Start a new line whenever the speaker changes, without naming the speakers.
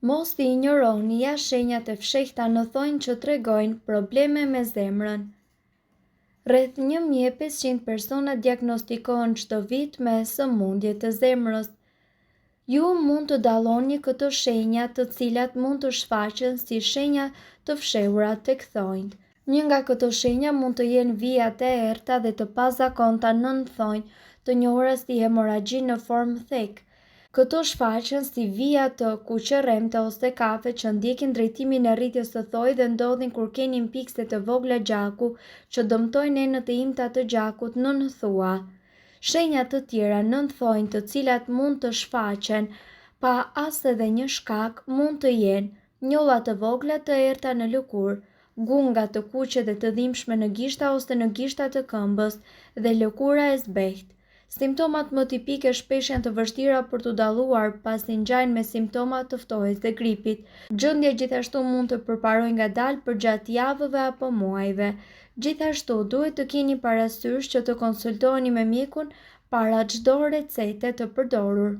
Mos t'i injoroni shenjat e fshehta në thonjë që tregojnë probleme me zemrën. Rreth 1500 persona diagnostikohen çdo vit me sëmundje të zemrës. Ju mund të dalloni këto shenja, të cilat mund të shfaqen si shenja të fshehura tek thonjtë. Një nga këto shenja mund të jenë vijat e errta dhe të pazakonta nën thonjë, të njohura si hemoragji në formë thekë. Këto shfaqen si vija të kuqerremta ose kafe që ndjekin drejtimin e rritjes së thojë dhe ndodhin kur keni pikse të vogla gjaku që dëmtojnë enët e imta të gjakut nën thua. Shenja të tjera nën thonjë të cilat mund të shfaqen pa as edhe një shkak mund të jenë njolla të vogla të errta në lëkurë, gunga të kuqe dhe të dhimbshme në gishta ose në gishta të këmbës dhe lëkura e zbehtë. Simptomat më tipike shpesh janë të vështira për t'u dalluar pasi ngjajnë me simptomat të ftohjes dhe gripit. Gjendja gjithashtu mund të përparojë ngadalë përgjatë javëve apo muajve. Gjithashtu duhet të keni parasysh që të konsultoheni me mjekun para çdo recete të përdorur.